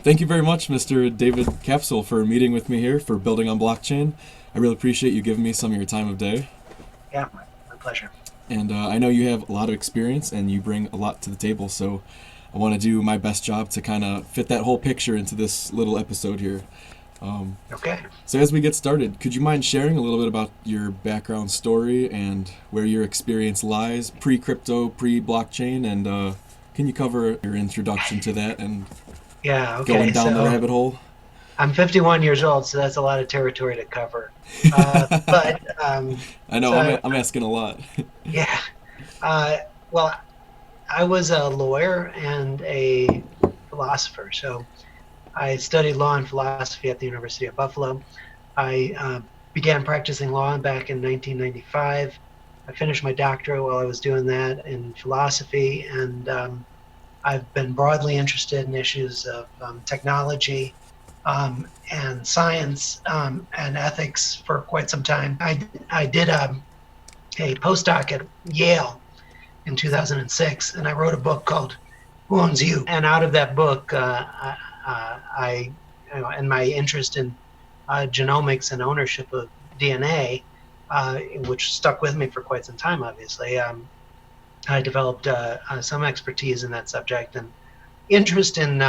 Thank you very much, Mr. David Koepsell, for meeting with me here for Building on Blockchain. I really appreciate you giving me some of your time of day. Yeah, my pleasure. And I know you have a lot of experience and you bring a lot to the table, so I want to do my best job to kind of fit that whole picture into this little episode here. Okay. So, as we get started, could you mind sharing a little bit about your background story and where your experience lies, pre crypto, pre blockchain, and can you cover your introduction to that and Yeah, going okay. down the So rabbit hole? I'm 51 years old, so that's a lot of territory to cover. But I know so I'm asking a lot. yeah. Uh, well, I was a lawyer and a philosopher. So I studied law and philosophy at the University of Buffalo. I began practicing law back in 1995. I finished my doctorate while I was doing that in philosophy, and I've been broadly interested in issues of technology and science and ethics for quite some time. I did a postdoc at Yale in 2006, and I wrote a book called Who Owns You? And out of that book, and my interest in genomics and ownership of DNA, which stuck with me for quite some time, obviously. I developed some expertise in that subject and interest in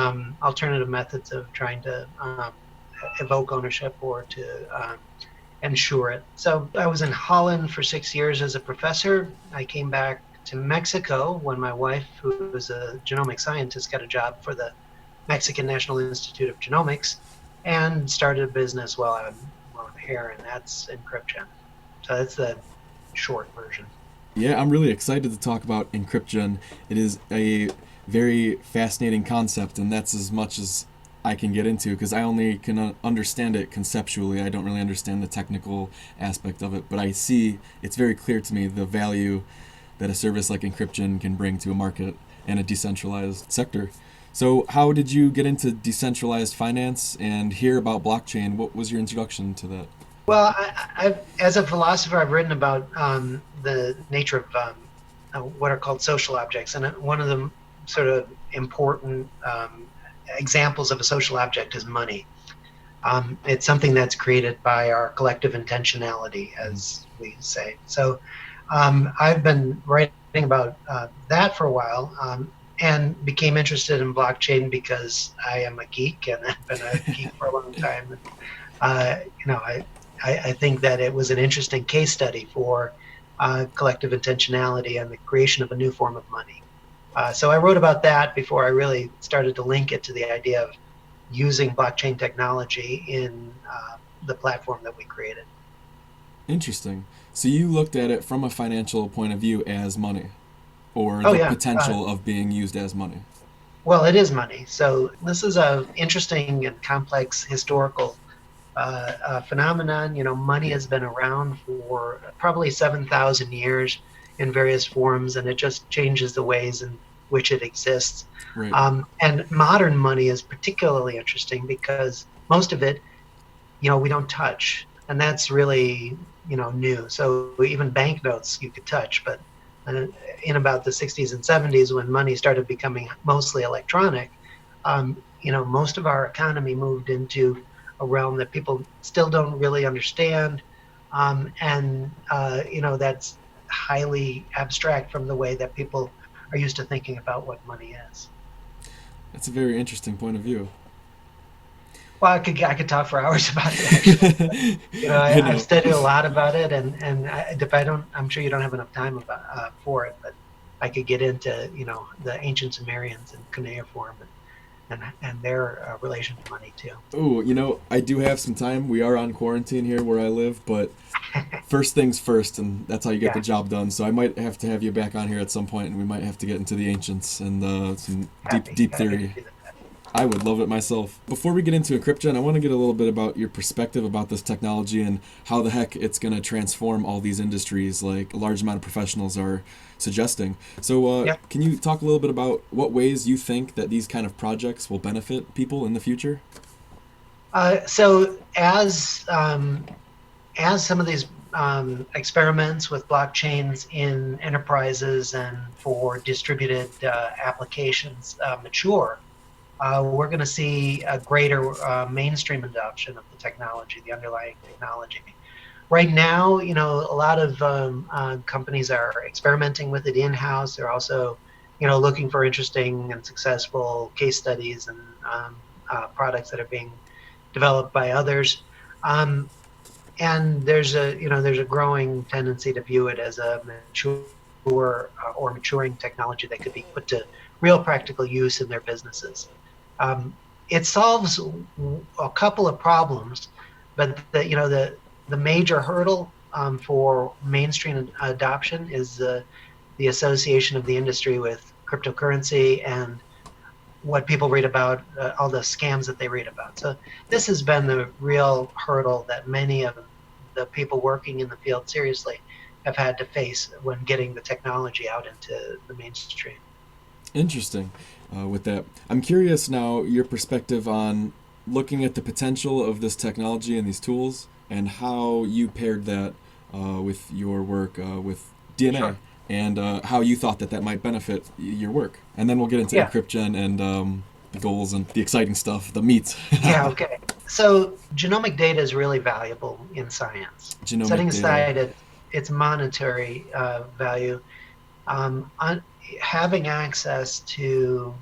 alternative methods of trying to evoke ownership or to ensure it. So I was in Holland for 6 years as a professor. I came back to Mexico when my wife, who was a genomic scientist, got a job for the Mexican National Institute of Genomics and started a business while I'm here, and that's Encrypgen. So that's the short version. Yeah, I'm really excited to talk about Encrypgen. It is a very fascinating concept, and that's as much as I can get into because I only can understand it conceptually. I don't really understand the technical aspect of it, but I see it's very clear to me the value that a service like Encrypgen can bring to a market and a decentralized sector. So, how did you get into decentralized finance and hear about blockchain? What was your introduction to that? Well, as a philosopher, I've written about the nature of what are called social objects, and one of the sort of important examples of a social object is money. It's something that's created by our collective intentionality, as we say. So I've been writing about that for a while and became interested in blockchain because I am a geek and I've been a geek for a long time. And, I think that it was an interesting case study for collective intentionality and the creation of a new form of money. So I wrote about that before I really started to link it to the idea of using blockchain technology in the platform that we created. Interesting. So, you looked at it from a financial point of view as money, or Oh the yeah, potential of being used as money. well it is money. So this is a interesting and complex historical phenomenon. Money has been around for probably 7,000 years in various forms, and it just changes the ways in which it exists. Right. And modern money is particularly interesting because most of it, we don't touch, and that's really, new. So even banknotes you could touch, but uh, in about the 60s and 70s, when money started becoming mostly electronic, most of our economy moved into a realm that people still don't really understand. And that's highly abstract from the way that people are used to thinking about what money is. That's a very interesting point of view. Well, I could talk for hours about it actually. But, I I've know. studied a lot about it, and if I don't, I'm sure you don't have enough time for it, but I could get into the ancient Sumerians and cuneiform and their relation to money too. Oh, I do have some time. We are on quarantine here where I live, but first things first, and that's how you get the Yeah, job done. So I might have to have you back on here at some point, and we might have to get into the ancients and some deep happy to theory. do that. I would love it myself. Before we get into Encrypgen, I want to get a little bit about your perspective about this technology and how the heck it's going to transform all these industries like a large amount of professionals are suggesting. So, Yeah. can you talk a little bit about what ways you think that these kind of projects will benefit people in the future? So as some of these experiments with blockchains in enterprises and for distributed applications mature, we're going to see a greater mainstream adoption of the technology, the underlying technology. Right now, a lot of companies are experimenting with it in-house. They're also, looking for interesting and successful case studies and products that are being developed by others. And there's a growing tendency to view it as a mature or maturing technology that could be put to real practical use in their businesses. Um, it solves a couple of problems, but the major hurdle for mainstream adoption is the association of the industry with cryptocurrency and what people read about, all the scams that they read about. So this has been the real hurdle that many of the people working in the field seriously have had to face when getting the technology out into the mainstream. Interesting. With that, I'm curious now your perspective on looking at the potential of this technology and these tools, and how you paired that with your work with DNA, Sure. and how you thought that might benefit your work. And then we'll get into Yeah. Encrypgen and the goals and the exciting stuff, the meat. Yeah. Okay. So genomic data is really valuable in science. Genomic Setting data. aside its monetary value, having access to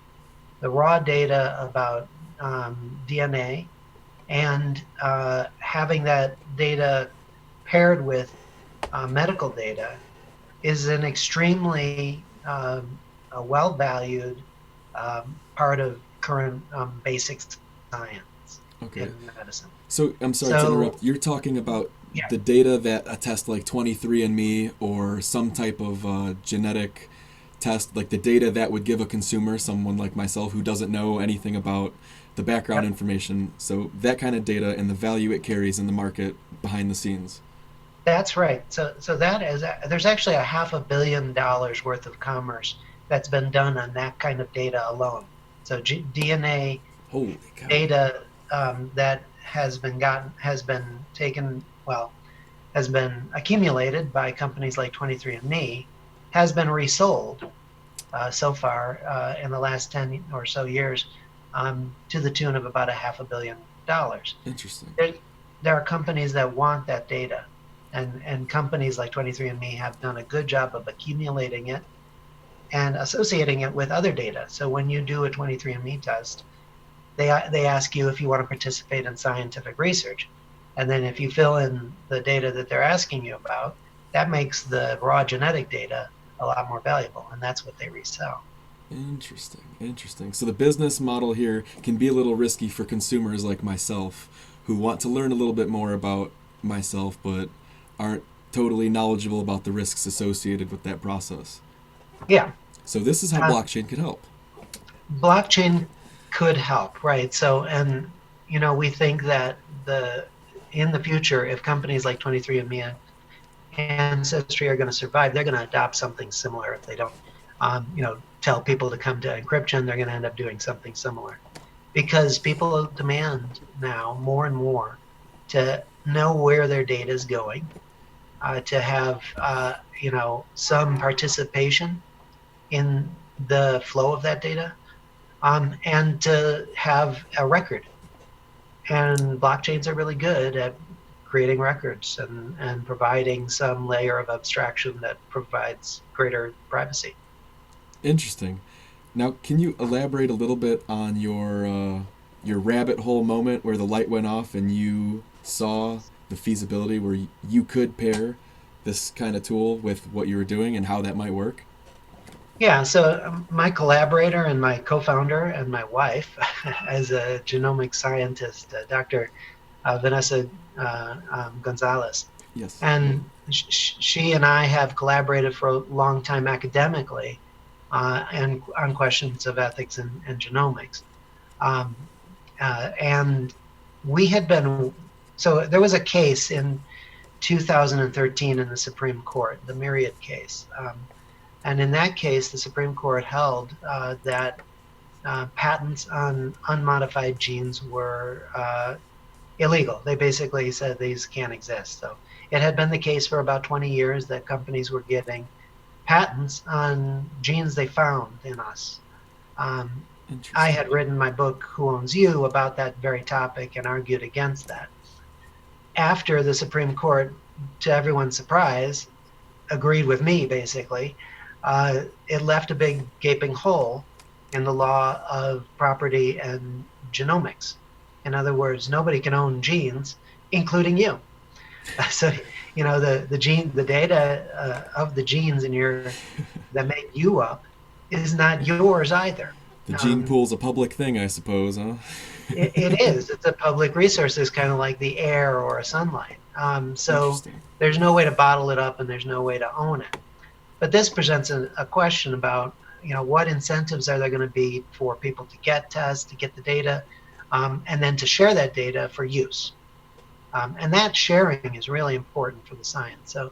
the raw data about DNA and having that data paired with medical data is an extremely a well-valued part of current basic science Okay. in medicine. So I'm sorry to So, interrupt. You're talking about yeah, the data that a test like 23andMe or some type of genetic test, like the data that would give a consumer, someone like myself who doesn't know anything about the background yep, information. So that kind of data and the value it carries in the market behind the scenes. that's right. So that is there's actually $500 million worth of commerce that's been done on that kind of data alone. So DNA Holy cow. data that has been taken, well, has been accumulated by companies like 23andMe, has been resold so far in the last 10 or so years to the tune of about $500 million. Interesting. There, there are companies that want that data, and companies like 23andMe have done a good job of accumulating it and associating it with other data. So when you do a 23andMe test, they ask you if you want to participate in scientific research. And then if you fill in the data that they're asking you about, that makes the raw genetic data a lot more valuable, and that's what they resell. Interesting. Interesting. So the business model here can be a little risky for consumers like myself who want to learn a little bit more about myself but aren't totally knowledgeable about the risks associated with that process. Yeah, So this is how uh, blockchain could help. blockchain could help, right? So, and we think that the in the future, if companies like 23andMe and Ancestry are going to survive, they're going to adopt something similar. If they don't, tell people to come to Encrypgen, they're going to end up doing something similar because people demand now more and more to know where their data is going, to have some participation in the flow of that data, and to have a record. And blockchains are really good at creating records and providing some layer of abstraction that provides greater privacy. Interesting. Now, can you elaborate a little bit on your rabbit hole moment where the light went off and you saw the feasibility where you could pair this kind of tool with what you were doing and how that might work? Yeah, so my collaborator and my co-founder and my wife, as a genomic scientist, Dr. Vanessa Gonzalez, Yes. and she and I have collaborated for a long time academically and on questions of ethics and genomics. Um, and we had been, so there was a case in 2013 in the Supreme Court, the Myriad case. And in that case, the Supreme Court held that patents on unmodified genes were illegal. They basically said these can't exist. So it had been the case for about 20 years that companies were getting patents on genes they found in us. Um, I Interesting. had written my book, Who Owns You, about that very topic and argued against that. After the Supreme Court, to everyone's surprise, agreed with me, basically, it left a big gaping hole in the law of property and genomics. In other words, nobody can own genes, including you. So, the data of the genes in your that make you up is not yours either. The gene Um, pool's a public thing, I suppose, huh? it is. It's a public resource. It's kind of like the air or a sunlight. So Interesting. there's no way to bottle it up, and there's no way to own it. But this presents a question about, what incentives are there going to be for people to get tests, to get the data, and then to share that data for use. And that sharing is really important for the science. So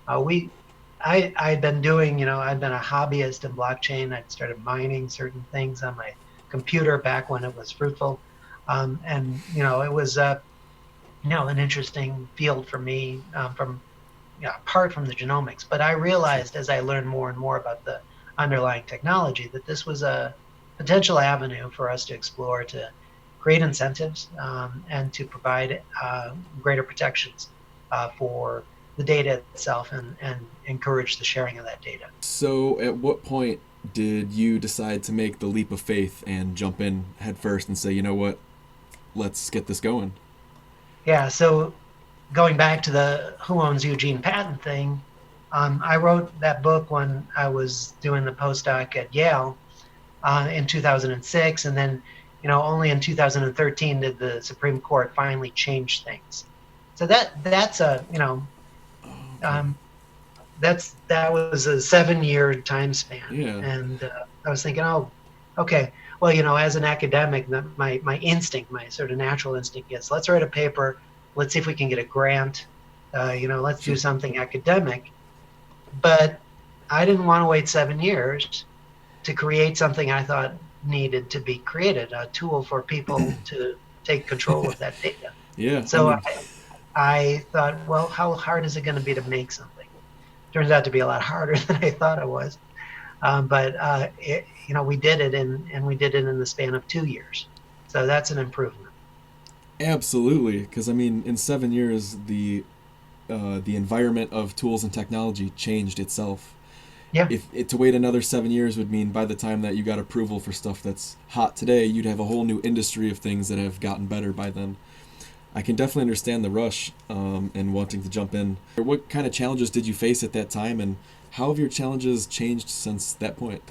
I'd been doing, I'd been a hobbyist in blockchain. I'd started mining certain things on my computer back when it was fruitful. And, it was, an interesting field for me apart from the genomics. But I Sure. realized as I learned more and more about the underlying technology that this was a potential avenue for us to explore to create incentives and to provide greater protections for the data itself and encourage the sharing of that data. So, at what point did you decide to make the leap of faith and jump in head first and say, you know what, let's get this going? Yeah, so going back to the Who Owns Eugene patent thing, I wrote that book when I was doing the postdoc at Yale in 2006, and then only in 2013 did the Supreme Court finally change things. So that's a Oh, okay. um, that was a 7-year time span, Yeah. and I was thinking, oh, okay, well, as an academic, my instinct, my sort of natural instinct is, let's write a paper, let's see if we can get a grant, let's do Sure. something academic. But I didn't want to wait 7 years to create something I thought needed to be created, a tool for people to take control of that data. Yeah, I So mean, I thought, well, how hard is it going to be to make something? Turns out to be a lot harder than I thought it was. But we did it and we did it in the span of 2 years. So that's an improvement. absolutely. Because I mean, in 7 years, the environment of tools and technology changed itself. Yeah. If it, to wait another 7 years would mean by the time that you got approval for stuff that's hot today, you'd have a whole new industry of things that have gotten better by then. I can definitely understand the rush and wanting to jump in. What kind of challenges did you face at that time, and how have your challenges changed since that point?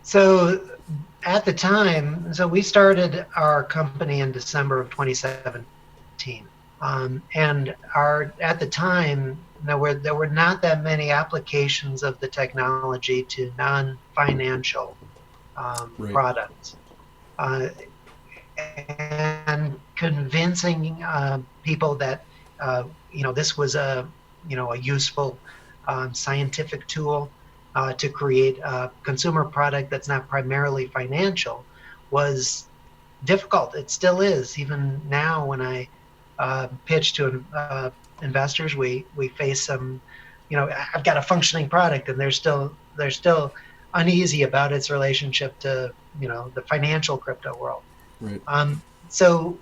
So at the time, so we started our company in December of 2017. And at the time, there were not that many applications of the technology to non-financial Right. products. Uh, and convincing people that this was a useful scientific tool to create a consumer product that's not primarily financial was difficult. It still is. Even now, when I pitch to investors, we face some. I've got a functioning product, and they're still uneasy about its relationship to the financial crypto world. Right. So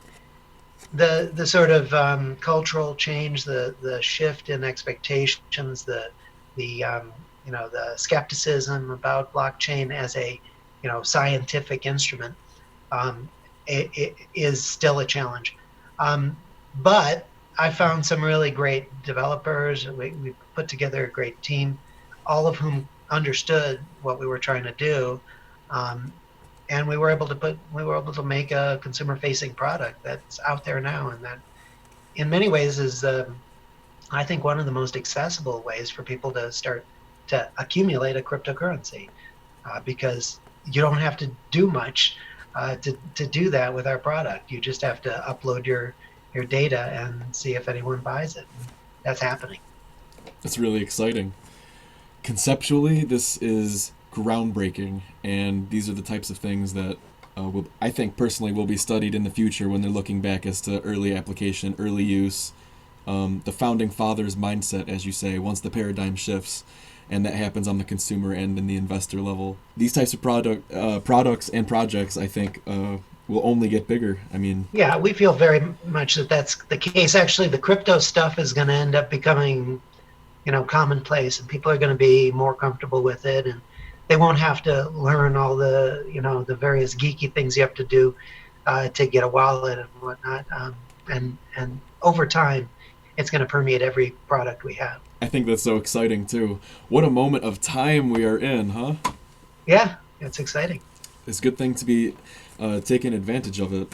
the sort of cultural change, the shift in expectations, the skepticism about blockchain as a scientific instrument it is still a challenge. But I found some really great developers. We put together a great team, all of whom understood what we were trying to do. Um, and we were able to make a consumer facing product that's out there now, and that in many ways is I think one of the most accessible ways for people to start to accumulate a cryptocurrency, because you don't have to do much to do that with our product. You just have to upload your data and see if anyone buys it. And that's happening. That's really exciting. Conceptually, this is groundbreaking, and these are the types of things that I think personally will be studied in the future when they're looking back as to early application, early use, the founding fathers mindset, as you say, once the paradigm shifts. and that happens on the consumer and in the investor level. These types of products and projects, I think, will only get bigger. I mean, Yeah, we feel very much that that's the case. Actually, the crypto stuff is going to end up becoming, commonplace, and people are going to be more comfortable with it, and they won't have to learn all the, the various geeky things you have to do to get a wallet and whatnot. And over time, it's going to permeate every product we have. I think that's so exciting too. What a moment of time we are in, huh? Yeah, it's exciting. It's a good thing to be taking advantage of it.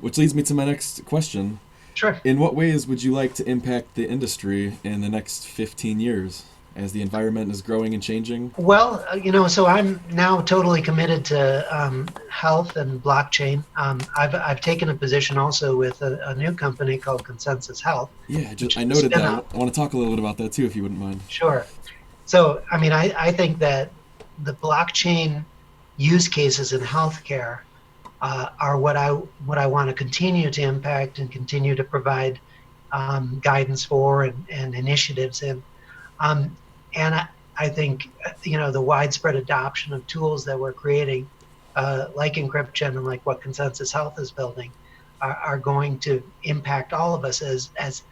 Which leads me to my next question. Sure. In what ways would you like to impact the industry in the next 15 years as the environment is growing and changing? Well, so I'm now totally committed to health and blockchain. I've taken a position also with a new company called Consensus Health. Yeah, Which I is a noted that. spin-off. I want to talk a little bit about that too, if you wouldn't mind. Sure. So, I mean, I think that the blockchain use cases in healthcare are what I want to continue to impact and continue to provide guidance for and initiatives in. And I think the widespread adoption of tools that we're creating, like Encrypgen and like what Consensus Health is building, are going to impact all of us as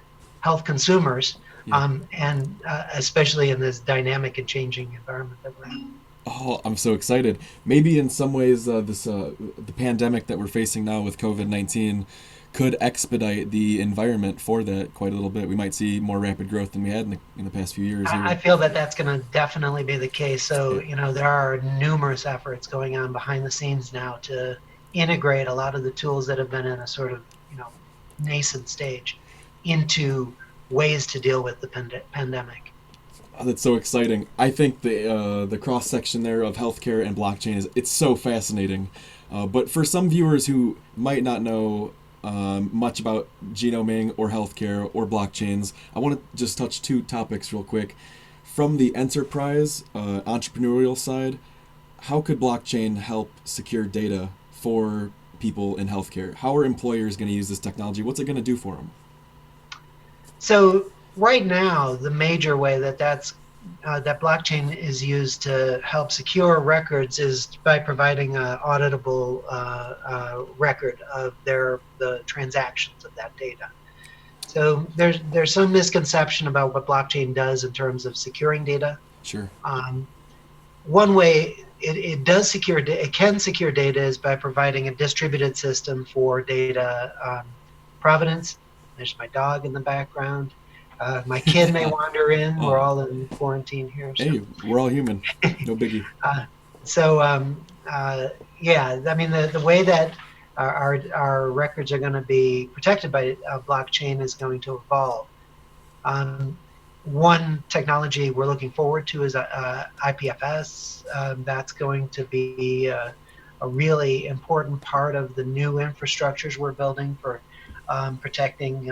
health consumers, Yeah. and especially in this dynamic and changing environment that we're in. Oh, I'm so excited. Maybe in some ways, the pandemic that we're facing now with COVID-19 could expedite the environment for that quite a little bit. We might see more rapid growth than we had in the past few years I here. feel that that's going to definitely be the case. So, Yeah. there are numerous efforts going on behind the scenes now to integrate a lot of the tools that have been in a sort of, nascent stage into ways to deal with the pandemic. Oh, that's so exciting. I think the cross section there of healthcare and blockchain it's so fascinating. But for some viewers who might not know much about genoming or healthcare or blockchains, I want to just touch two topics real quick. From the enterprise, entrepreneurial side, how could blockchain help secure data for people in healthcare? How are employers going to use this technology? What's it going to do for them? So right now, the major way that blockchain is used to help secure records is by providing an auditable record of the transactions of that data. So there's some misconception about what blockchain does in terms of securing data. Sure. One way it can secure data is by providing a distributed system for data provenance. There's my dog in the background. My kid may wander in. We're all in quarantine here. So. Hey, we're all human. No biggie. Yeah, I mean, the way that our records are going to be protected by blockchain is going to evolve. One technology we're looking forward to is IPFS. That's going to be a really important part of the new infrastructures we're building for protecting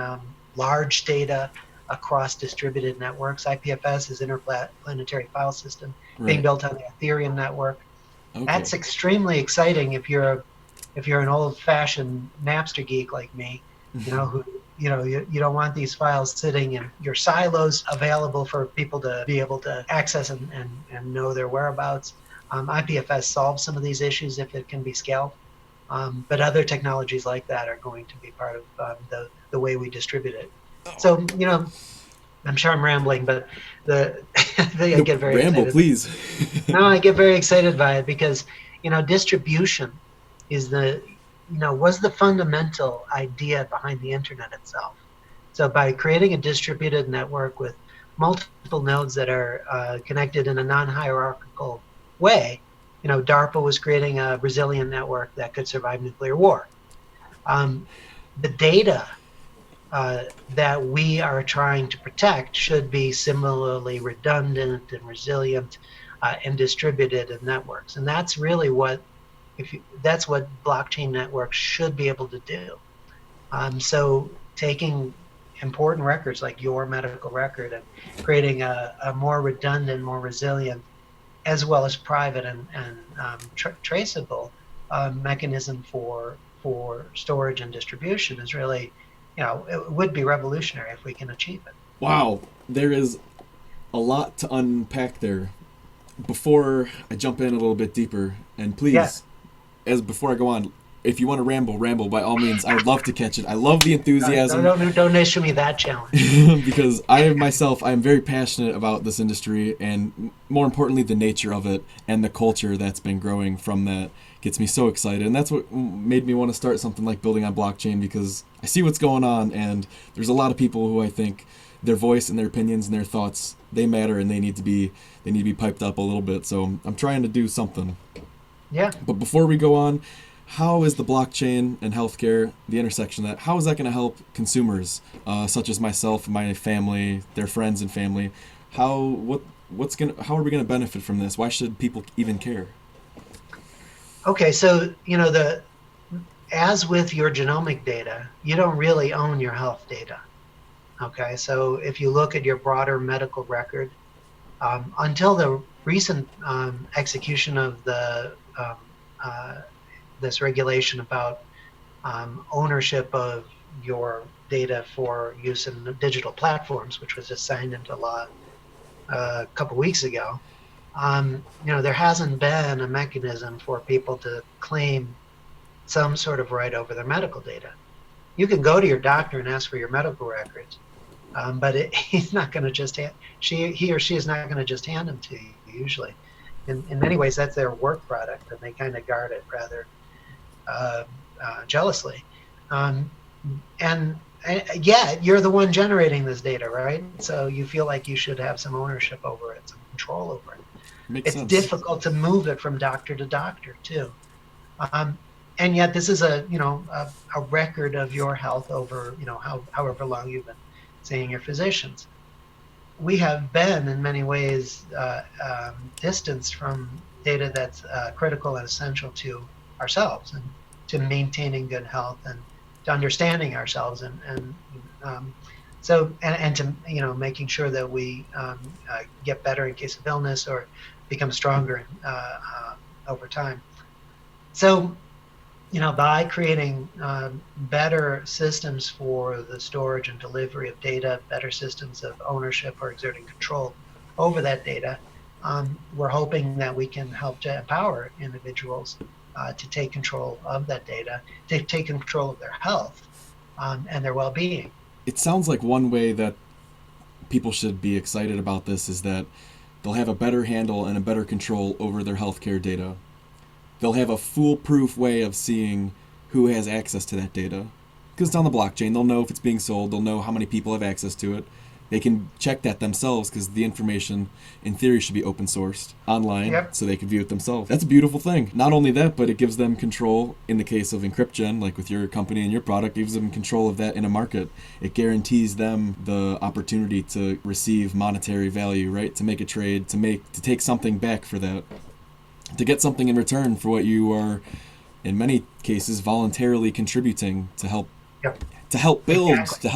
large data across distributed networks. IPFS is interplanetary file system being built on the Ethereum network. Okay. That's extremely exciting if you're an old-fashioned Napster geek like me, who you don't want these files sitting in your silos available for people to be able to access and know their whereabouts. IPFS solves some of these issues if it can be scaled, but other technologies like that are going to be part of the way we distribute it. So, I'm sure I'm rambling, but I get very ramble, excited. please. No, I get very excited by it because, distribution is was the fundamental idea behind the internet itself. So by creating a distributed network with multiple nodes that are connected in a non-hierarchical way, DARPA was creating a resilient network that could survive nuclear war. The data that we are trying to protect should be similarly redundant and resilient and distributed in networks. And that's really that's what blockchain networks should be able to do. So taking important records like your medical record and creating a more redundant, more resilient, as well as private and traceable mechanism for storage and distribution is really, it would be revolutionary if we can achieve it. Wow, there is a lot to unpack there. Before I jump in a little bit deeper, and Yeah. please, as before I go on, if you want to ramble by all means. I would love to catch it. I love the Don't, enthusiasm. don't issue me that challenge. Because I am very passionate about this industry, and more importantly the nature of it and the culture that's been growing from that gets me so excited. And that's what made me want to start something like Building on Blockchain, because I see what's going on, and there's a lot of people who I think their voice and their opinions and their thoughts, they matter, and they need to be piped up a little bit. So I'm trying to do something. Yeah. But before we go on, how is the blockchain and healthcare, the intersection of that, how is that going to help consumers, such as myself, my family, their friends and family? How are we going to benefit from this? Why should people even care? Okay, so as with your genomic data, you don't really own your health data. Okay, so if you look at your broader medical record, until the recent execution of the this regulation about ownership of your data for use in digital platforms, which was just signed into law a couple weeks ago, there hasn't been a mechanism for people to claim some sort of right over their medical data. You can go to your doctor and ask for your medical records, but he's not going to just he or she is not going to just hand them to you. Usually, in many ways, that's their work product, and they kind of guard it rather jealously. And yet, you're the one generating this data, right? So you feel like you should have some ownership over it, some control over it. Makes It's sense. difficult to move it from doctor to doctor too. And yet, this is a record of your health over however long you've been seeing your physicians. We have been in many ways distanced from data that's critical and essential to ourselves and to maintaining good health and to understanding ourselves and to making sure that we get better in case of illness or become stronger over time. So by creating better systems for the storage and delivery of data, better systems of ownership or exerting control over that data, we're hoping that we can help to empower individuals to take control of that data, to take control of their health and their well-being. It sounds like one way that people should be excited about this is that they'll have a better handle and a better control over their healthcare data. They'll have a foolproof way of seeing who has access to that data. Because it's on the blockchain, they'll know if it's being sold, they'll know how many people have access to it. They can check that themselves because the information, in theory, should be open sourced online. Yep. So they can view it themselves. That's a beautiful thing. Not only that, but it gives them control in the case of Encrypgen, like with your company and your product, gives them control of that in a market. It guarantees them the opportunity to receive monetary value, right? To make a trade, to take something back for that. To get something in return for what you are, in many cases, voluntarily contributing to help. Yep. To help build Exactly.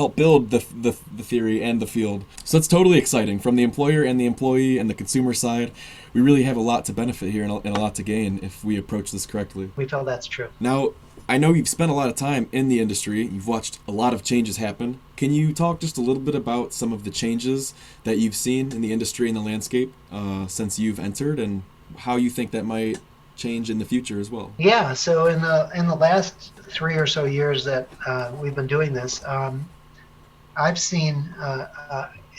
the theory and the field. So it's totally exciting from the employer and the employee and the consumer side. We really have a lot to benefit here and a lot to gain if we approach this correctly. We feel that's true. Now, I know you've spent a lot of time in the industry. You've watched a lot of changes happen. Can you talk just a little bit about some of the changes that you've seen in the industry and the landscape since you've entered, and how you think that might change in the future as well? Yeah, so in the last 3 or so years that we've been doing this, I've seen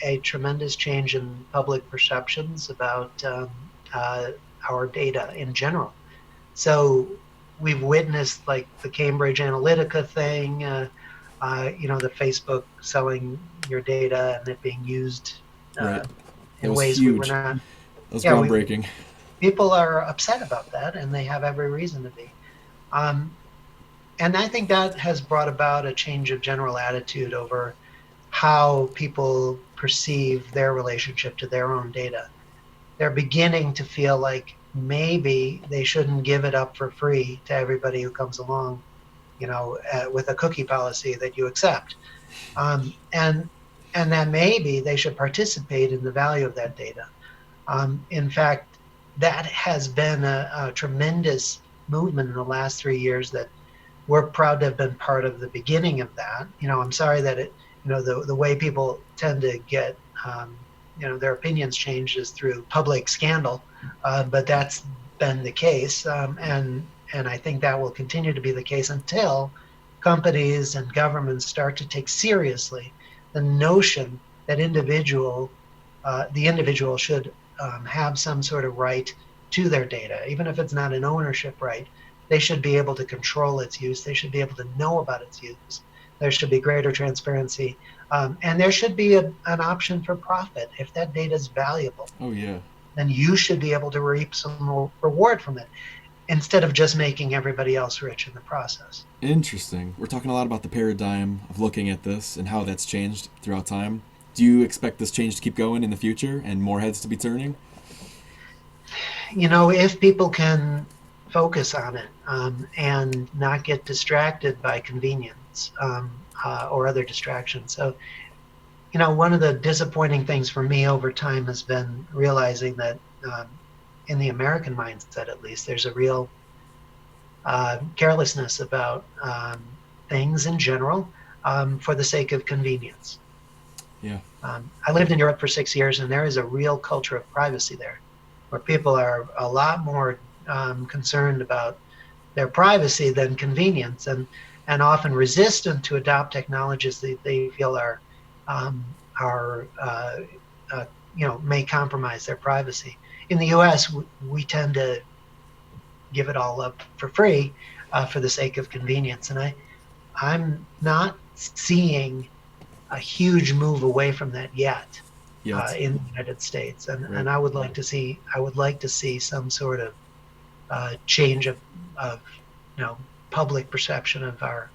a tremendous change in public perceptions about our data in general. So we've witnessed like the Cambridge Analytica thing, the Facebook selling your data and it being used Right. in was ways huge. we were not. That was Yeah, groundbreaking. people are upset about that, and they have every reason to be. And I think that has brought about a change of general attitude over how people perceive their relationship to their own data. They're beginning to feel like maybe they shouldn't give it up for free to everybody who comes along, with a cookie policy that you accept. And that maybe they should participate in the value of that data. In fact, that has been a tremendous movement in the last 3 years that we're proud to have been part of the beginning of that. I'm sorry that the way people tend to get their opinions changed is through public scandal, but that's been the case, and I think that will continue to be the case until companies and governments start to take seriously the notion that the individual should have some sort of right to their data, even if it's not an ownership right. They should be able to control its use. They should be able to know about its use. There should be greater transparency, and there should be an option for profit. If that data is valuable, Oh yeah. then you should be able to reap some reward from it, instead of just making everybody else rich in the process. Interesting. We're talking a lot about the paradigm of looking at this and how that's changed throughout time. Do you expect this change to keep going in the future and more heads to be turning? If people can focus on it, and not get distracted by convenience, or other distractions. So, one of the disappointing things for me over time has been realizing that, in the American mindset at least, there's a real carelessness about things in general, for the sake of convenience. Yeah. I lived in Europe for 6 years, and there is a real culture of privacy there, where people are a lot more concerned about their privacy than convenience, and often resistant to adopt technologies that they feel may compromise their privacy. In the U.S., we tend to give it all up for free, for the sake of convenience, and I'm not seeing a huge move away from that yet. In the United States, and Right. and I would like to see some sort of change of public perception of our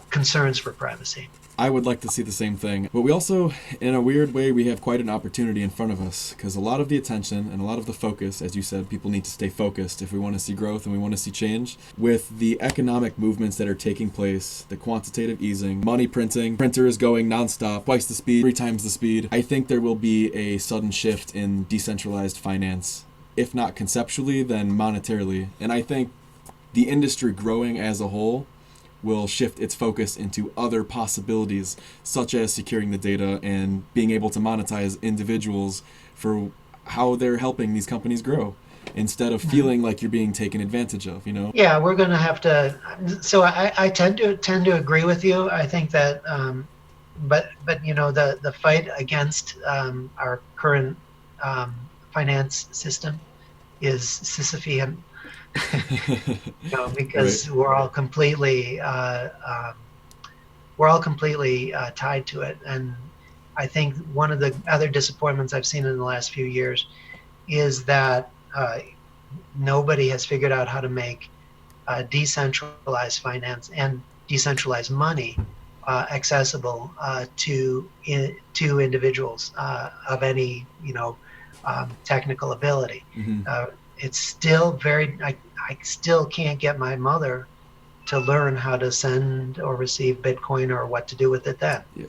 concerns for privacy. I would like to see the same thing. But we also, in a weird way, we have quite an opportunity in front of us, because a lot of the attention and a lot of the focus, as you said, people need to stay focused if we want to see growth and we want to see change. With the economic movements that are taking place, the quantitative easing, money printing, printer is going nonstop, twice the speed, 3 times the speed. I think there will be a sudden shift in decentralized finance, if not conceptually, then monetarily. And I think the industry growing as a whole will shift its focus into other possibilities, such as securing the data and being able to monetize individuals for how they're helping these companies grow, instead of feeling like you're being taken advantage of, Yeah, we're going to have to. So I tend to agree with you. I think that, but the fight against our current finance system is Sisyphean. Because Right. we're all completely tied to it. And I think one of the other disappointments I've seen in the last few years is that nobody has figured out how to make decentralized finance and decentralized money accessible to individuals of any technical ability. Mm-hmm. It's still I still can't get my mother to learn how to send or receive Bitcoin or what to do with it then. Yeah.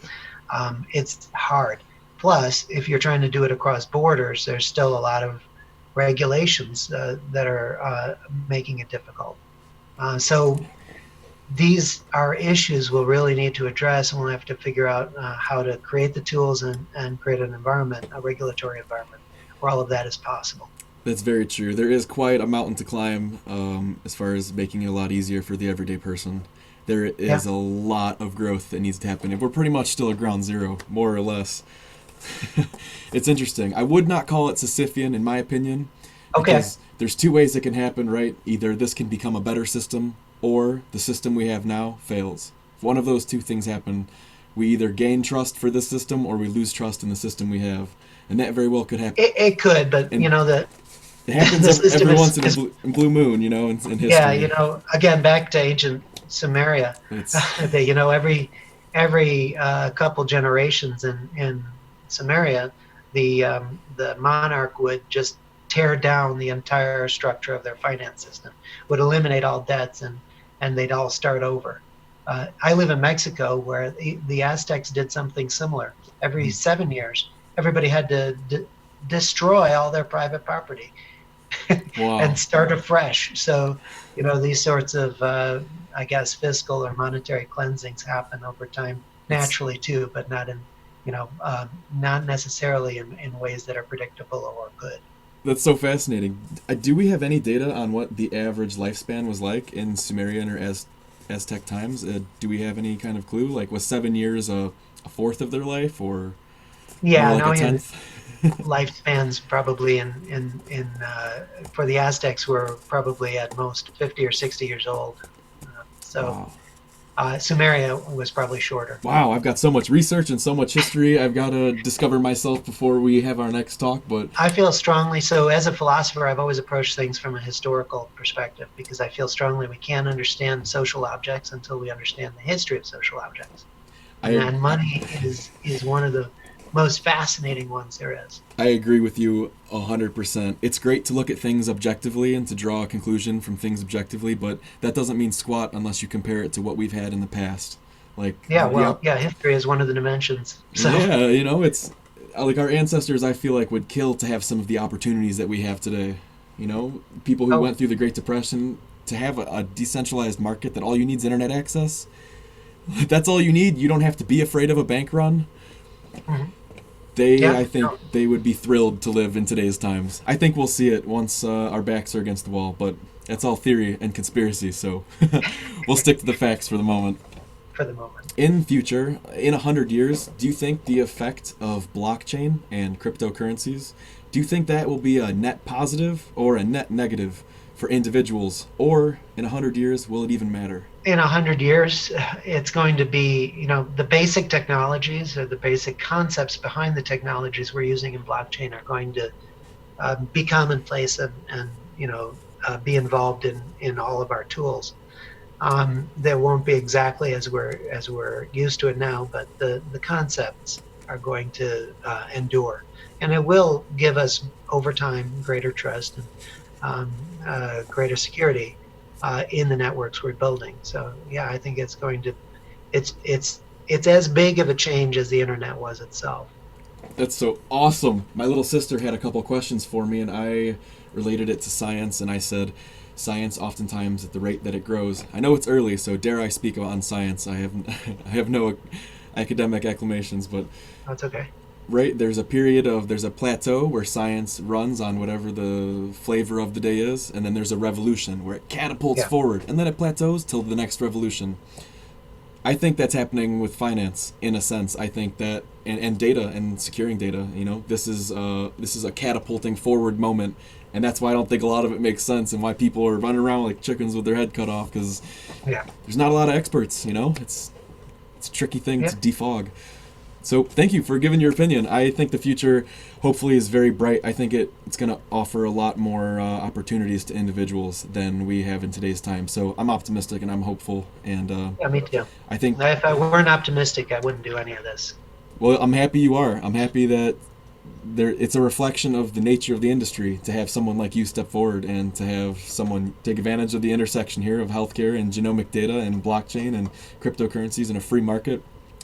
It's hard. Plus, if you're trying to do it across borders, there's still a lot of regulations that are making it difficult. So these are issues we'll really need to address, and we'll have to figure out how to create the tools and create an environment, a regulatory environment, where all of that is possible. That's very true. There is quite a mountain to climb, as far as making it a lot easier for the everyday person. There is a lot of growth that needs to happen. We're pretty much still at ground zero, more or less. It's interesting. I would not call it Sisyphean, in my opinion, because there's 2 ways it can happen, right? Either this can become a better system, or the system we have now fails. If one of those 2 things happen, we either gain trust for this system or we lose trust in the system we have. And that very well could happen. It could, but And that it happens every once in a blue moon, in history. Yeah, again, back to ancient Sumeria. Every couple generations in Sumeria, the monarch would just tear down the entire structure of their finance system, would eliminate all debts, and they'd all start over. I live in Mexico, where the Aztecs did something similar. Every 7 years, everybody had to destroy all their private property. Wow. And start afresh. So, these sorts of, I guess, fiscal or monetary cleansings happen over time naturally too, but not not necessarily in ways that are predictable or good. That's so fascinating. Do we have any data on what the average lifespan was like in Sumerian or Aztec times? Do we have any kind of clue? Like, was 7 years a fourth of their life, or more Yeah, like no, a yeah, tenth? lifespans probably in for the Aztecs were probably at most 50 or 60 years old. So Wow. Sumeria was probably shorter. Wow, I've got so much research and so much history I've got to discover myself before we have our next talk, but I feel strongly so as a philosopher, I've always approached things from a historical perspective because I feel strongly we can't understand social objects until we understand the history of social objects. And I then money is one of the most fascinating ones there is. I agree with you 100%. It's great to look at things objectively and to draw a conclusion from things objectively, but that doesn't mean squat unless you compare it to what we've had in the past. Like Yeah, the well, yeah, history is one of the dimensions. So yeah, it's like our ancestors. I feel like would kill to have some of the opportunities that we have today. People who oh, went through the Great Depression to have a decentralized market that all you need is internet access. That's all you need. You don't have to be afraid of a bank run. mhm. I Yeah, think no, they would be thrilled to live in today's times. I think we'll see it once our backs are against the wall, but that's all theory and conspiracy, so we'll stick to the facts for the moment. for the moment. In future, in 100 years, do you think the effect of blockchain and cryptocurrencies, do you think that will be a net positive or a net negative for individuals? Or in 100 years, will it even matter? In 100 years, it's going to be, the basic technologies or the basic concepts behind the technologies we're using in blockchain are going to be commonplace and be involved in all of our tools. They won't be exactly as we're used to it now, but the concepts are going to endure, and it will give us over time greater trust and greater security in the networks we're building. So yeah, I think it's as big of a change as the internet was itself. That's so awesome. My little sister had a couple questions for me, and I related it to science, and I said, science oftentimes at the rate that it grows. I know it's early, so dare I speak on science. I have no academic acclamations, but That's okay. right there's a plateau where science runs on whatever the flavor of the day is, and then there's a revolution where it catapults Yeah. forward, and then it plateaus till the next revolution. I think that's happening with finance in a sense. I think that and data and securing data. This is a catapulting forward moment, and that's why I don't think a lot of it makes sense and why people are running around like chickens with their head cut off because Yeah. there's not a lot of experts. It's a tricky thing Yeah. to defog. So thank you for giving your opinion. I think the future hopefully is very bright. I think it's going to offer a lot more opportunities to individuals than we have in today's time. So I'm optimistic and I'm hopeful. And Yeah, me too. I think, If I weren't optimistic, I wouldn't do any of this. well, I'm happy you are. I'm happy that it's a reflection of the nature of the industry to have someone like you step forward and to have someone take advantage of the intersection here of healthcare and genomic data and blockchain and cryptocurrencies in a free market.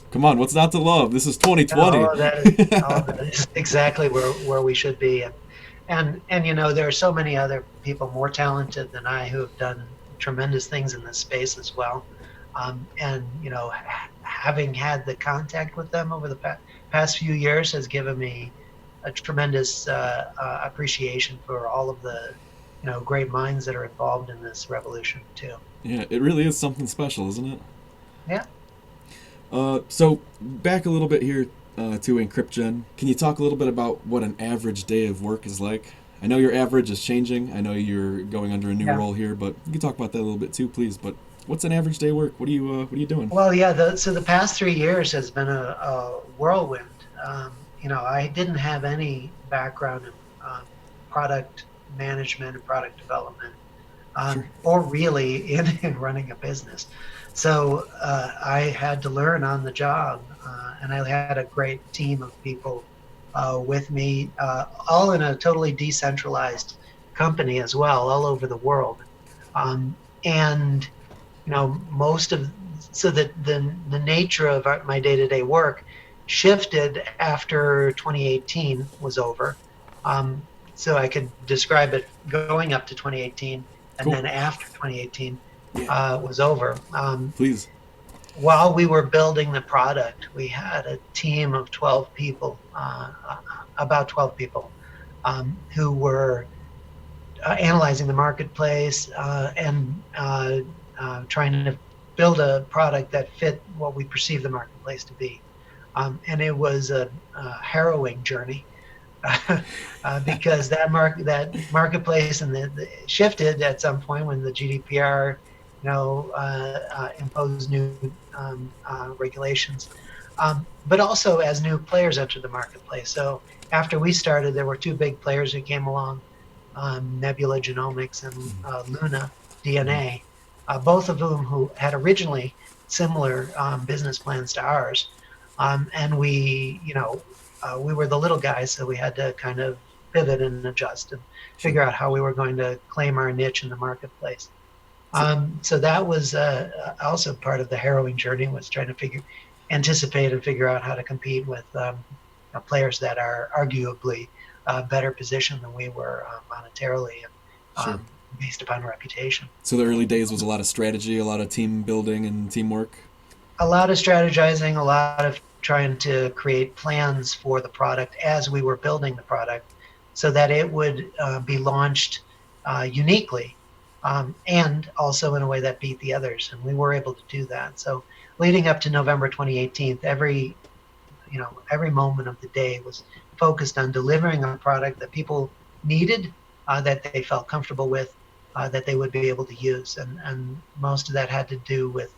Come on, what's not to love? This is And 2020. all of that is exactly where we should be. And there are so many other people more talented than I who have done tremendous things in this space as well. And having had the contact with them over the past few years has given me a tremendous appreciation for all of the great minds that are involved in this revolution too. Yeah, it really is something special, isn't it? Yeah. So back a little bit here to Encrypgen. Can you talk a little bit about what an average day of work is like? I know your average is changing. I know you're going under a new Yeah. role here, but you can talk about that a little bit too, please. But what's an average day of work? What are you doing? Well, yeah. So the past 3 years has been a whirlwind. I didn't have any background in product management and product development, Sure. or really in running a business. So I had to learn on the job, and I had a great team of people with me, all in a totally decentralized company as well, all over the world. And most of so that the nature of my day-to-day work shifted after 2018 was over. So I could describe it going up to 2018 and Cool. then after 2018 Yeah. was over. Please. while we were building the product, we had a team of 12 people, about 12 people, who were analyzing the marketplace and trying to build a product that fit what we perceive the marketplace to be. And it was a harrowing journey because that marketplace and the shifted at some point when the GDPR, imposed new regulations, but also as new players entered the marketplace. So after we started, there were two big players who came along, Nebula Genomics and Luna DNA, both of who had originally similar business plans to ours. And we were the little guys, so we had to kind of pivot and adjust and figure out how we were going to claim our niche in the marketplace. So that was also part of the harrowing journey, was trying to anticipate and figure out how to compete with players that are arguably better positioned than we were monetarily and Sure. based upon reputation. So the early days was a lot of strategy, a lot of team building and teamwork. A lot of strategizing, a lot of trying to create plans for the product as we were building the product so that it would be launched uniquely and also in a way that beat the others. And we were able to do that. So leading up to November 2018, every moment of the day was focused on delivering a product that people needed, that they felt comfortable with, that they would be able to use. And most of that had to do with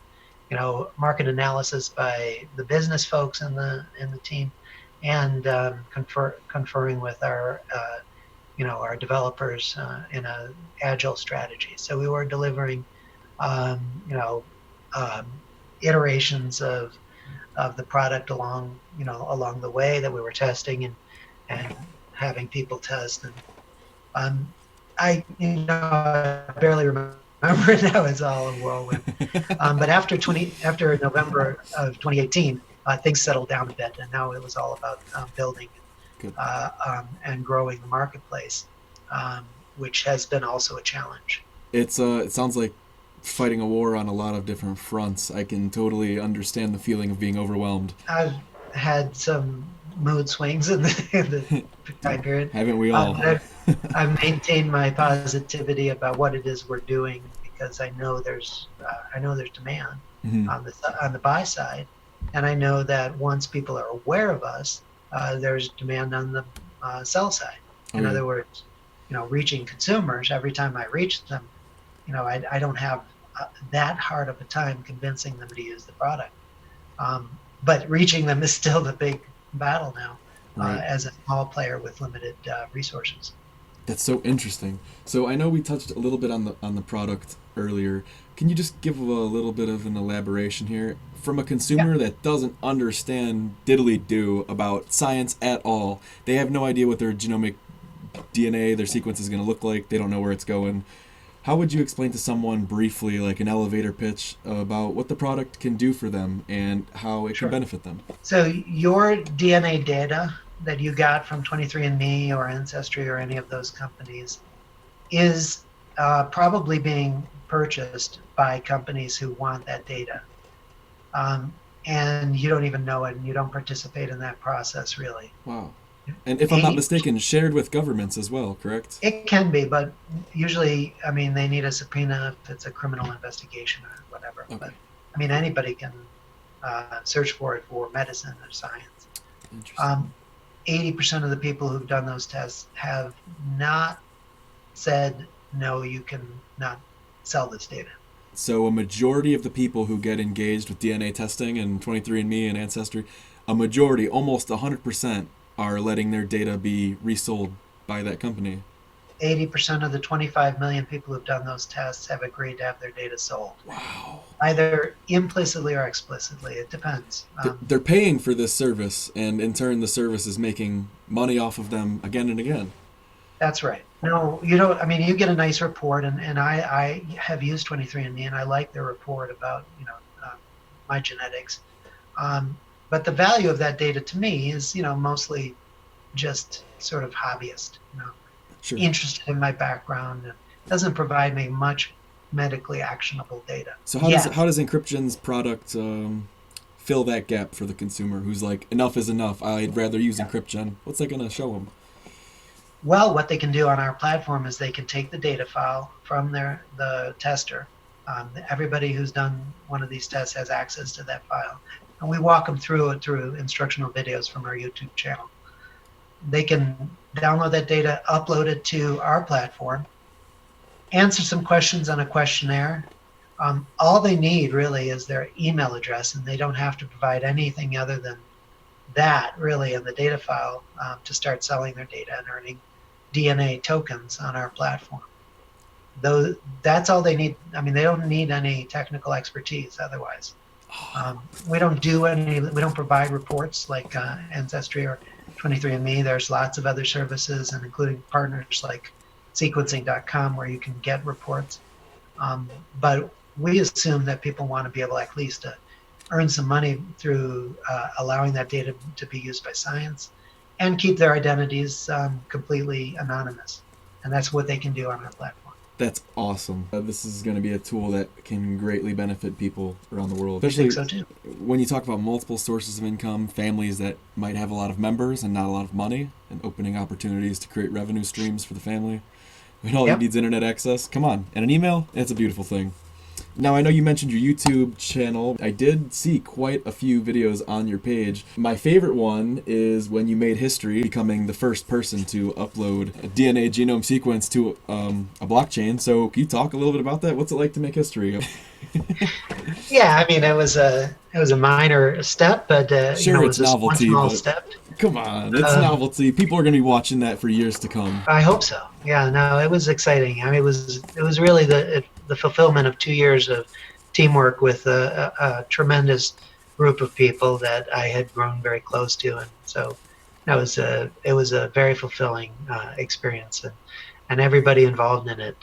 market analysis by the business folks in the team, and conferring with our our developers in a agile strategy. So we were delivering iterations of the product along the way that we were testing and having people test. And I barely remember that was all a whirlwind. But after November of 2018, things settled down a bit, and now it was all about building and growing the marketplace, which has been also a challenge. It sounds like fighting a war on a lot of different fronts. I can totally understand the feeling of being overwhelmed. I've had some mood swings in the time period. Haven't we all? I've maintained my positivity about what it is we're doing, because I know there's demand on the buy side, and I know that once people are aware of us, there's demand on the sell side. In other words, reaching consumers. Every time I reach them, I don't have that hard of a time convincing them to use the product. But reaching them is still the big battle now, as a small player with limited resources. That's so interesting. So I know we touched a little bit on the product earlier. Can you just give a little bit of an elaboration here? From a consumer that doesn't understand diddly-do about science at all, they have no idea what their genomic DNA, their sequence is going to look like, they don't know where it's going. How would you explain to someone briefly, like an elevator pitch, about what the product can do for them and how it can benefit them? So your DNA data that you got from 23andMe or Ancestry or any of those companies is probably being purchased by companies who want that data. And you don't even know it, and you don't participate in that process, really. Wow. And if I'm not mistaken, shared with governments as well, correct? It can be, but usually, they need a subpoena if it's a criminal investigation or whatever. Okay. But, anybody can search for it for medicine or science. Interesting. 80% of the people who've done those tests have not said, no, you can not sell this data. So a majority of the people who get engaged with DNA testing and 23andMe and Ancestry, a majority, almost 100%, are letting their data be resold by that company. 80% of the 25 million people who've done those tests have agreed to have their data sold. Wow. Either implicitly or explicitly. It depends. They're paying for this service, and in turn the service is making money off of them again and again. That's right. No, you don't. You get a nice report, and I have used 23andMe, and I like their report about my genetics. But the value of that data to me is mostly just sort of hobbyist, Sure. interested in my background. It doesn't provide me much medically actionable data. So Yes. how does Encrypgen's product fill that gap for the consumer who's like, enough is enough, I'd rather use Encrypgen? What's that going to show them? Well, what they can do on our platform is they can take the data file from the tester. Everybody who's done one of these tests has access to that file, and we walk them through it through instructional videos from our YouTube channel. They can download that data, upload it to our platform, answer some questions on a questionnaire. All they need really is their email address, and they don't have to provide anything other than that really in the data file to start selling their data and earning DNA tokens on our platform. Though that's all they need. I mean, they don't need any technical expertise otherwise. We don't provide reports like Ancestry or 23andMe. There's lots of other services, and including partners like sequencing.com where you can get reports. But we assume that people want to be able at least to earn some money through allowing that data to be used by science and keep their identities completely anonymous. And that's what they can do on our platform. That's awesome. This is going to be a tool that can greatly benefit people around the world. I Especially think so too. when you talk about multiple sources of income, families that might have a lot of members and not a lot of money, and opening opportunities to create revenue streams for the family. When all you need is internet access, come on, and an email, it's a beautiful thing. Now, I know you mentioned your YouTube channel. I did see quite a few videos on your page. My favorite one is when you made history, becoming the first person to upload a DNA genome sequence to a blockchain. So can you talk a little bit about that? What's it like to make history? Yeah, I mean, it was a minor step, but Sure, it it's was just one novelty, small but step. come on, it's novelty. People are going to be watching that for years to come. I hope so. Yeah, no, it was exciting. I mean, it was really the fulfillment of 2 years of teamwork with a tremendous group of people that I had grown very close to, and so it was a very fulfilling experience, and everybody involved in it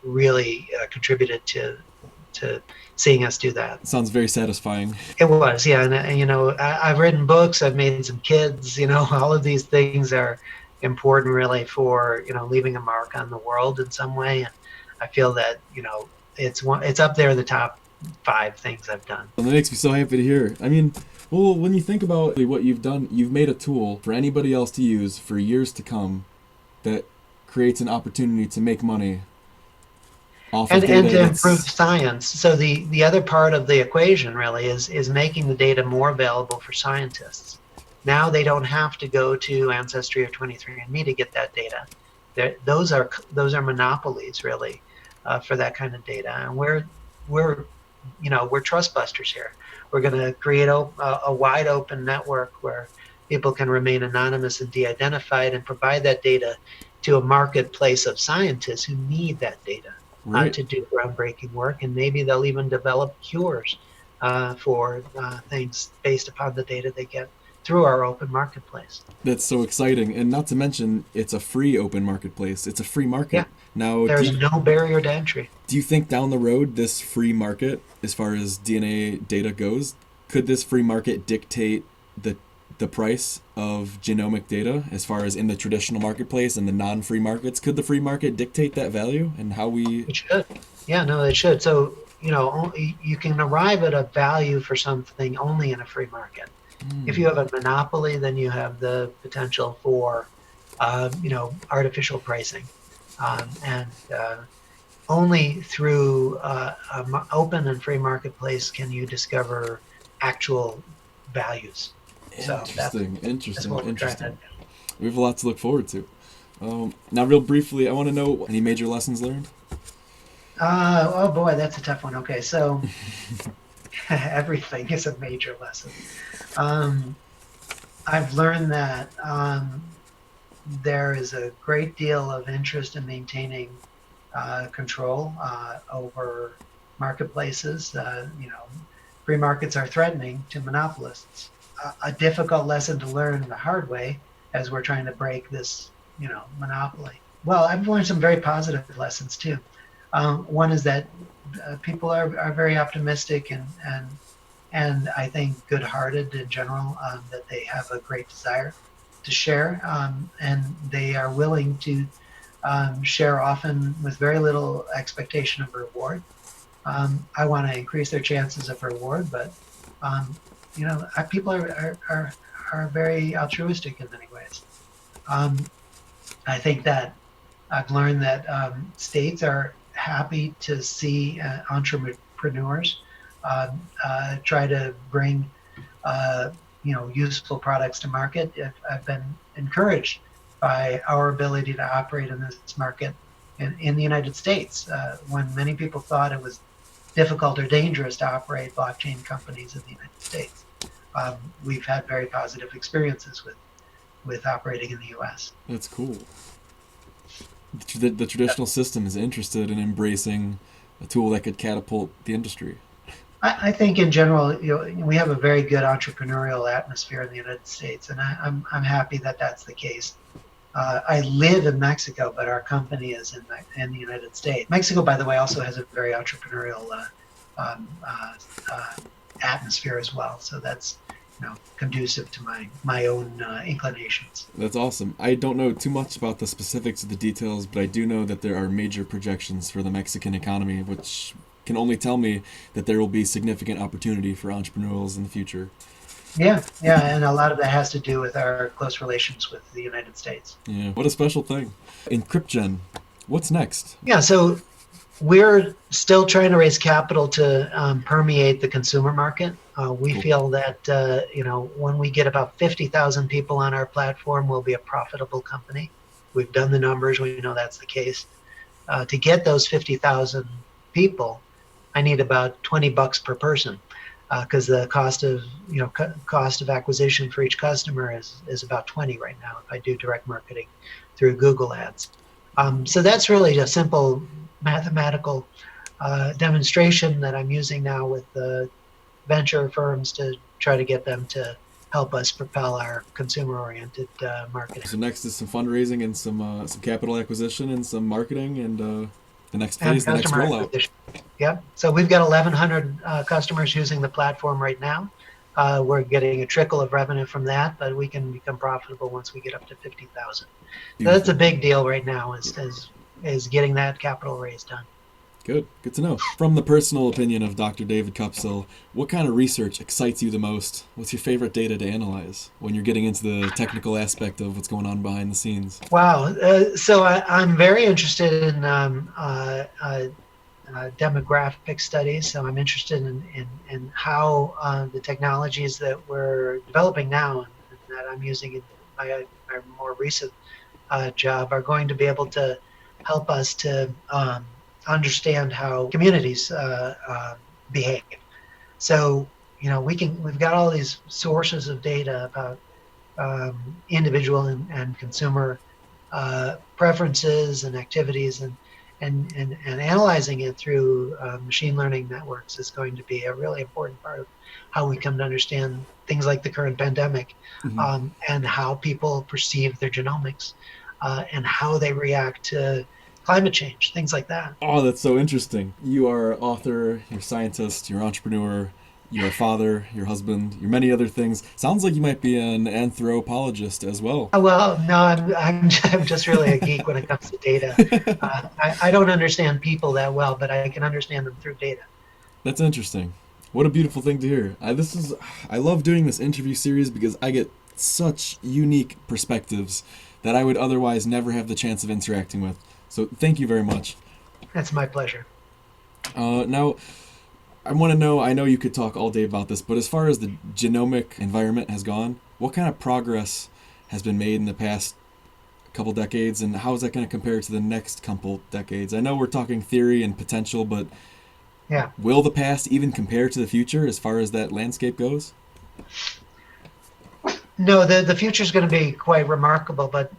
really contributed to seeing us do that. Sounds very satisfying. It was, yeah, and you know, I've written books, I've made some kids, you know, all of these things are important really for, you know, leaving a mark on the world in some way, and I feel that, you know, it's up there in the top 5 things I've done. Well, that makes me so happy to hear. I mean, well, when you think about what you've done, you've made a tool for anybody else to use for years to come that creates an opportunity to make money off of data. And to improve science. So the other part of the equation really is making the data more available for scientists. Now they don't have to go to Ancestry or 23andMe to get that data. Those are monopolies really for that kind of data, and we're trust busters here. We're going to create a wide open network where people can remain anonymous and de-identified and provide that data to a marketplace of scientists who need that data. Right. To do groundbreaking work, and maybe they'll even develop cures for things based upon the data they get through our open marketplace. That's so exciting, and not to mention, it's a free open marketplace. It's a free market. Yeah. Now, there's no barrier to entry. Do you think down the road, this free market, as far as DNA data goes, could this free market dictate the price of genomic data as far as in the traditional marketplace and the non-free markets? Could the free market dictate that value and how we... It should. Yeah, no, it should. So, you know, you can arrive at a value for something only in a free market. If you have a monopoly, then you have the potential for, artificial pricing. And only through an open and free marketplace can you discover actual values. Interesting. We have a lot to look forward to. Now, real briefly, I want to know any major lessons learned? Oh boy, that's a tough one. Okay, so everything is a major lesson. I've learned that there is a great deal of interest in maintaining control over marketplaces. Free markets are threatening to monopolists. A difficult lesson to learn the hard way as we're trying to break this, monopoly. Well, I've learned some very positive lessons too. One is that people are very optimistic and I think good-hearted in general, that they have a great desire to share, and they are willing to share often with very little expectation of reward. I want to increase their chances of reward, but um, people are very altruistic in many ways. Um, I think that I've learned that states are happy to see entrepreneurs try to bring useful products to market. I've been encouraged by our ability to operate in this market in the United States, when many people thought it was difficult or dangerous to operate blockchain companies in the United States. We've had very positive experiences with operating in the U.S. That's cool. The traditional system is interested in embracing a tool that could catapult the industry. I think in general, we have a very good entrepreneurial atmosphere in the United States, and I'm happy that that's the case. I live in Mexico, but our company is in the United States. Mexico, by the way, also has a very entrepreneurial um, uh, atmosphere as well. So that's conducive to my own inclinations. That's awesome. I don't know too much about the specifics of the details, but I do know that there are major projections for the Mexican economy, which can only tell me that there will be significant opportunity for entrepreneurs in the future. Yeah, and a lot of that has to do with our close relations with the United States. Yeah, what a special thing. Encrypgen, what's next? Yeah, so we're still trying to raise capital to permeate the consumer market. We Cool. feel that when we get about 50,000 people on our platform, we'll be a profitable company. We've done the numbers. We know that's the case. To get those 50,000 people, I need about $20 per person, because the cost of acquisition for each customer is about 20 right now if I do direct marketing through Google Ads. So that's really a simple mathematical demonstration that I'm using now with the venture firms to try to get them to help us propel our consumer-oriented marketing. So next is some fundraising and some capital acquisition and some marketing and the next And phase, the next customer rollout. acquisition. Yep. So we've got 1,100 customers using the platform right now. We're getting a trickle of revenue from that, but we can become profitable once we get up to 50,000. So that's a big deal right now, is getting that capital raise done. Good to know. From the personal opinion of Dr. David Koepsell, what kind of research excites you the most? What's your favorite data to analyze when you're getting into the technical aspect of what's going on behind the scenes? Wow. So I'm very interested in demographic studies. So I'm interested in how the technologies that we're developing now and that I'm using in my more recent job are going to be able to help us to understand how communities behave. So we've got all these sources of data about individual and consumer preferences and activities, and analyzing it through machine learning networks is going to be a really important part of how we come to understand things like the current pandemic, Mm-hmm. and how people perceive their genomics, and how they react to climate change, things like that. Oh, that's so interesting. You are author, you're scientist, you're entrepreneur, you're a father, your husband, you're many other things. Sounds like you might be an anthropologist as well. Well, no, I'm just really a geek when it comes to data. I don't understand people that well, but I can understand them through data. That's interesting. What a beautiful thing to hear. I love doing this interview series because I get such unique perspectives that I would otherwise never have the chance of interacting with. So thank you very much. That's my pleasure. Now, I want to know, I know you could talk all day about this, but as far as the genomic environment has gone, what kind of progress has been made in the past couple decades, and how is that going to compare to the next couple decades? I know we're talking theory and potential, but Yeah. will the past even compare to the future as far as that landscape goes? No, the future is going to be quite remarkable, but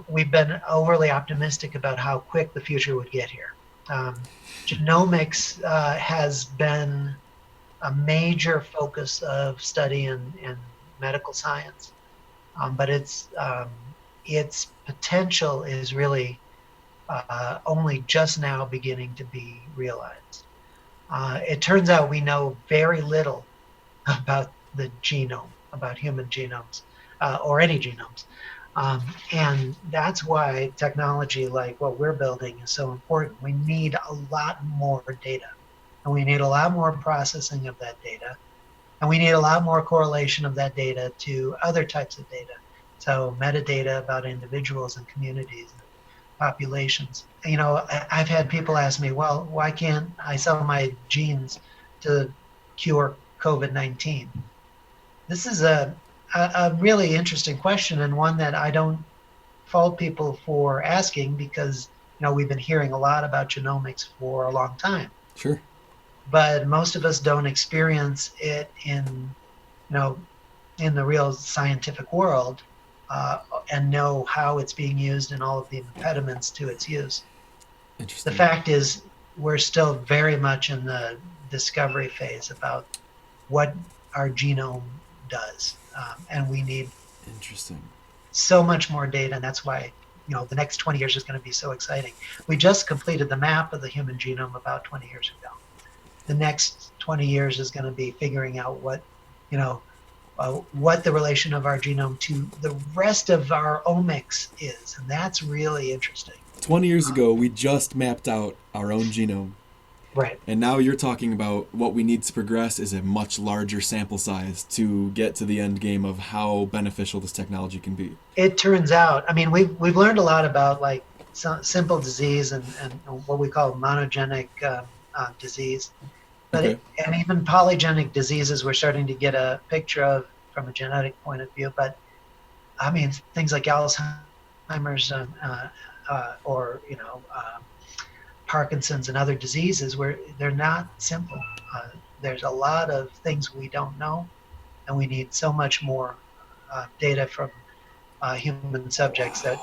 we've been overly optimistic about how quick the future would get here. Genomics has been a major focus of study in medical science, but its potential is really only just now beginning to be realized. It turns out we know very little about the genome, about human genomes, or any genomes. And that's why technology like what we're building is so important. We need a lot more data, and we need a lot more processing of that data, and we need a lot more correlation of that data to other types of data. So metadata about individuals and communities and populations. I've had people ask me, well, why can't I sell my genes to cure COVID-19? This is a really interesting question, and one that I don't fault people for asking, because we've been hearing a lot about genomics for a long time, Sure. but most of us don't experience it you know in the real scientific world, uh, and know how it's being used and all of the impediments to its use. The Interesting. fact is, we're still very much in the discovery phase about what our genome does, and we need Interesting. so much more data, and that's why the next 20 years is going to be so exciting. We just completed the map of the human genome about 20 years ago. The next 20 years is going to be figuring out what the relation of our genome to the rest of our omics is, and that's really interesting. 20 years Um, ago, we just mapped out our own genome. right. And now you're talking about what we need to progress is a much larger sample size to get to the end game of how beneficial this technology can be. It turns out, I mean, we've learned a lot about like simple disease and what we call monogenic disease, Okay. and even polygenic diseases we're starting to get a picture of from a genetic point of view. But I mean, things like Alzheimer's, or Parkinson's and other diseases, where they're not simple. There's a lot of things we don't know, and we need so much more data from human subjects that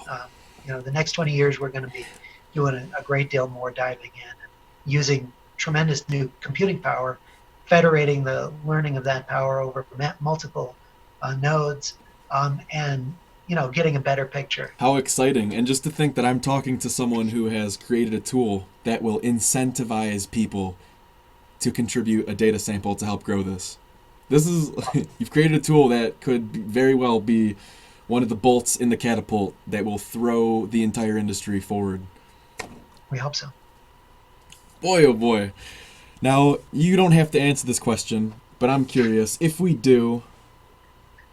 the next 20 years we're going to be doing a great deal more diving in and using tremendous new computing power, federating the learning of that power over multiple nodes, and getting a better picture. How exciting. And just to think that I'm talking to someone who has created a tool that will incentivize people to contribute a data sample to help grow this. This is, you've created a tool that could very well be one of the bolts in the catapult that will throw the entire industry forward. We hope so. Boy, oh boy. Now, you don't have to answer this question, but I'm curious. If we do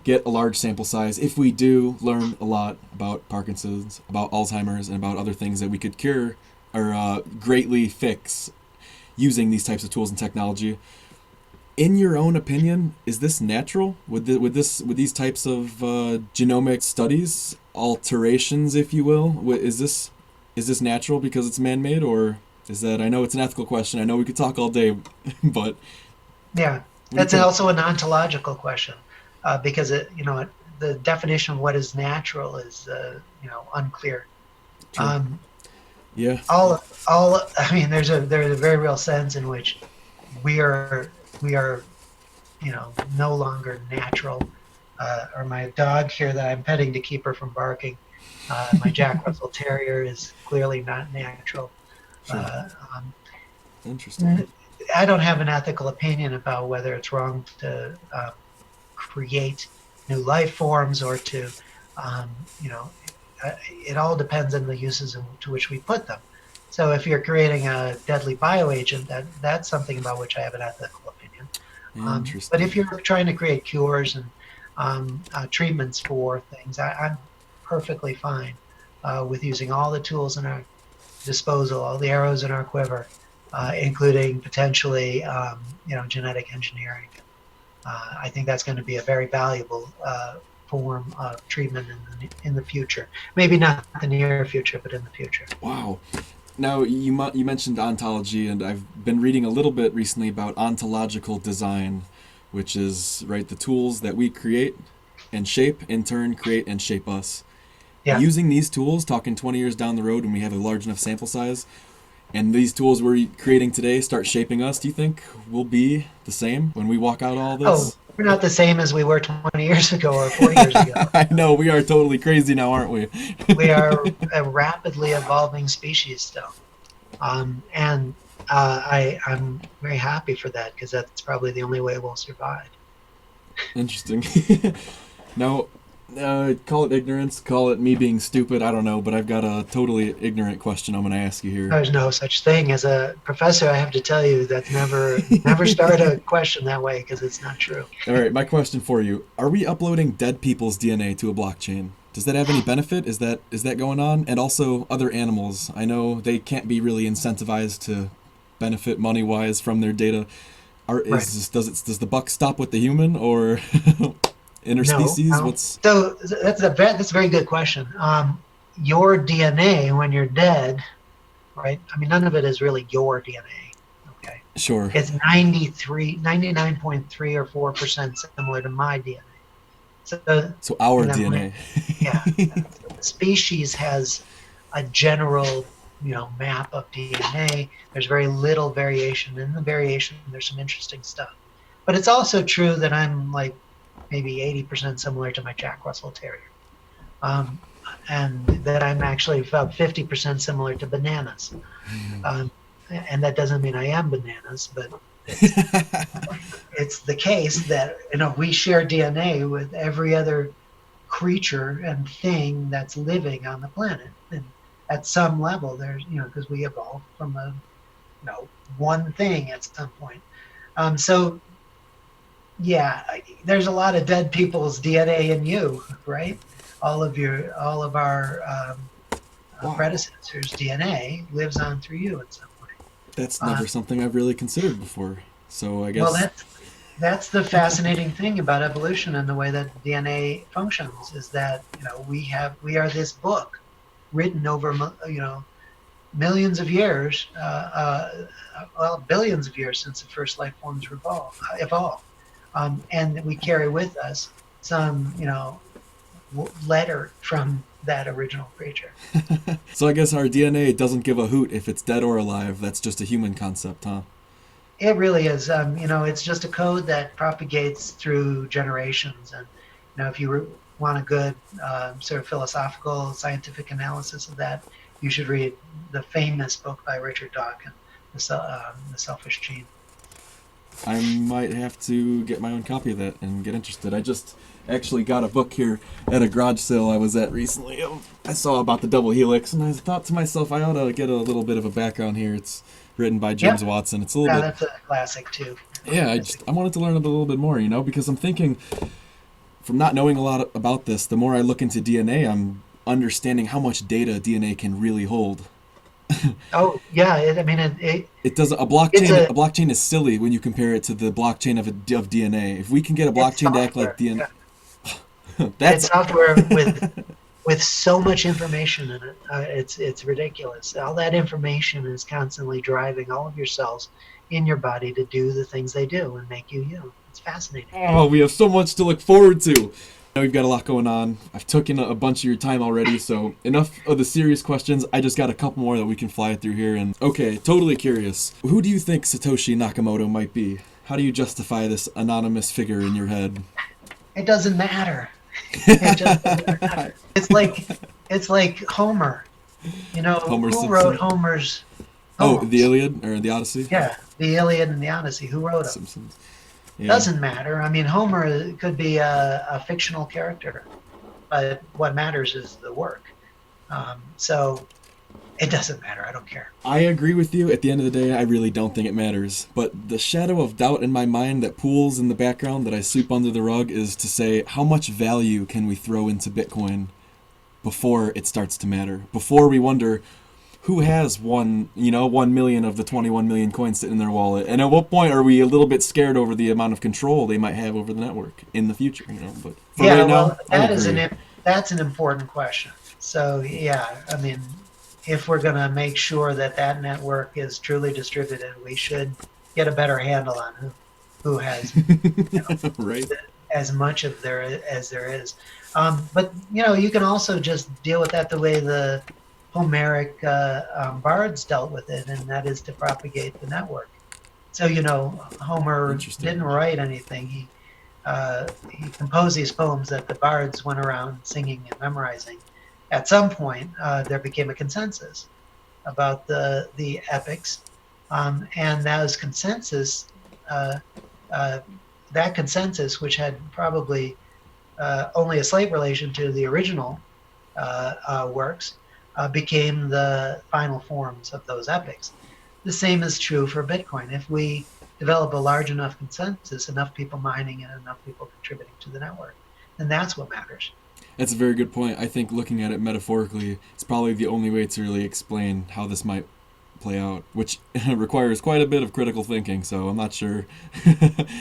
get a large sample size, if we do learn a lot about Parkinson's, about Alzheimer's, and about other things that we could cure or greatly fix using these types of tools and technology, in your own opinion, is this natural? Would these types of genomic studies, alterations, if you will, is this natural because it's man-made, or is that? I know it's an ethical question. I know we could talk all day, but Yeah, what do you that's think? also an ontological question, because the definition of what is natural is unclear. True. Um, Yeah. I mean, there's a very real sense in which we are no longer natural. Or my dog here that I'm petting to keep her from barking. My Jack Russell Terrier is clearly not natural. Sure. Uh, um, Interesting. I don't have an ethical opinion about whether it's wrong to create new life forms or to, um, you know, it all depends on the uses to which we put them. So if you're creating a deadly bioagent, that's something about which I have an ethical opinion. But Interesting. if you're trying to create cures and treatments for things, I'm perfectly fine with using all the tools in our disposal, all the arrows in our quiver, including potentially, genetic engineering. I think that's going to be a very valuable form of treatment in the future. Maybe not the near future, but in the future. Wow. Now you mentioned ontology, and I've been reading a little bit recently about ontological design, which is right the tools that we create and shape, in turn create and shape us. Yeah. Using these tools, talking 20 years down the road when we have a large enough sample size, and these tools we're creating today start shaping us, do you think we'll be the same when we walk out all Oh, this? we're not the same as we were 20 years ago or 40 years ago. I know we are totally crazy now, aren't we? We are a rapidly evolving species still. And I'm very happy for that, because that's probably the only way we'll survive. Interesting. Now, Call it ignorance, call it me being stupid, I don't know, but I've got a totally ignorant question I'm going to ask you here. There's no such thing as a professor. I have to tell you that's never start a question that way because it's not true. All right, my question for you: are we uploading dead people's DNA to a blockchain? Does that have any benefit? Is that going on? And also other animals. I know they can't be really incentivized to benefit money wise from their data. Right. Does the buck stop with the human or No. interspecies? What's So that's a very good question. Your DNA when you're dead, right? I mean, none of it is really your DNA. Okay. sure? It's 99.3 or 4% similar to my DNA. So, So our and then DNA. yeah, so the species has a general, map of DNA. There's very little variation. In the variation, there's some interesting stuff. But it's also true that I'm like maybe 80% similar to my Jack Russell Terrier. Um, and that I'm actually about 50% similar to bananas. Um, and that doesn't mean I am bananas, but it's the case that we share DNA with every other creature and thing that's living on the planet. And at some level, there's because we evolved from a one thing at some point. So yeah, there's a lot of dead people's DNA in you, right? All of our Wow. predecessors' DNA lives on through you in some way. That's never something I've really considered before. So I Well, guess that's the fascinating thing about evolution and the way that DNA functions is that we are this book written over millions of years, well, billions of years since the first life forms evolved, and we carry with us some letter from that original creature. so. I guess our DNA doesn't give a hoot if it's dead or alive. That's just a human concept, huh? It really is. It's just a code that propagates through generations. And if you want a good sort of philosophical, scientific analysis of that, you should read the famous book by Richard Dawkins, The Selfish Gene. I might have to get my own copy of that and get interested. I just actually got a book here at a garage sale I was at recently. I saw about the double helix, and I thought to myself, I ought to get a little bit of a background here. It's written by James Yep. Watson. It's a little Yeah, bit, that's a classic too. yeah. I wanted to learn a little bit more, because I'm thinking, from not knowing a lot about this, the more I look into DNA, I'm understanding how much data DNA can really hold. Oh yeah, it It does a it's blockchain. a A blockchain is silly when you compare it to the blockchain of DNA. If we can get a it's blockchain to act like software. DNA, Yeah. that's It's software with so much information in it. It's ridiculous. All that information is constantly driving all of your cells in your body to do the things they do and make you you. It's fascinating. oh, we have so much to look forward to. We've got a lot going on. I've taken a bunch of your time already, so enough of the serious questions. I just got a couple more that we can fly through here. And okay, totally curious. Who do you think Satoshi Nakamoto might be? How do you justify this anonymous figure in your head? It doesn't matter. It just doesn't matter. It's like Homer. Homer Who wrote Simpson. Homer's Oh, the poems? Iliad or the Odyssey? Yeah, the Iliad and the Odyssey. Who wrote them? Simpsons. Yeah. Doesn't matter. I mean, Homer could be a fictional character, but what matters is the work. So it doesn't matter. I don't care. I agree with you. At the end of the day, I really don't think it matters. But the shadow of doubt in my mind that pools in the background that I sweep under the rug is to say, how much value can we throw into Bitcoin before it starts to matter? Before we wonder who has 1 million of the 21 million coins sitting in their wallet, and at what point are we a little bit scared over the amount of control they might have over the network in the future? But for Yeah, right well, now, I agree. that's an important question. So yeah, I mean, if we're going to make sure that that network is truly distributed, we should get a better handle on who has Right. as much of there as there is. But you can also just deal with that the way the Homeric bards dealt with it, and that is to propagate the network. So Homer Interesting. didn't write anything. He composed these poems that the bards went around singing and memorizing. At some point, there became a consensus about the epics, and uh, that consensus, which had probably only a slight relation to the original works, became the final forms of those epics. The same is true for Bitcoin. If we develop a large enough consensus, enough people mining and enough people contributing to the network, then that's what matters. That's a very good point. I think looking at it metaphorically, it's probably the only way to really explain how this might play out, which requires quite a bit of critical thinking. So I'm not sure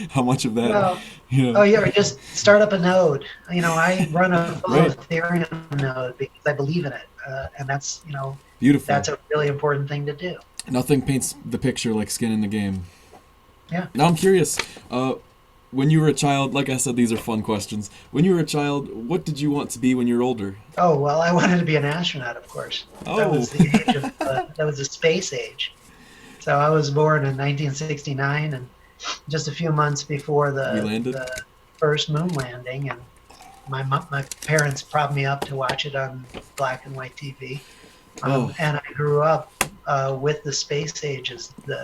how much of that, Well, you know. oh yeah, or just start up a node. I run a full Right. Ethereum node because I believe in it, and that's Beautiful. that's a really important thing to do. Nothing paints the picture like skin in the game. Yeah. Now I'm curious. When you were a child, like I said, these are fun questions. When you were a child, what did you want to be when you're older? Oh well, I wanted to be an astronaut, of course. That Oh, was the age of that was the space age. So I was born in 1969, and just a few months before we the landed. the first moon landing, and my parents propped me up to watch it on black and white TV. Oh, And I grew up with the space age as you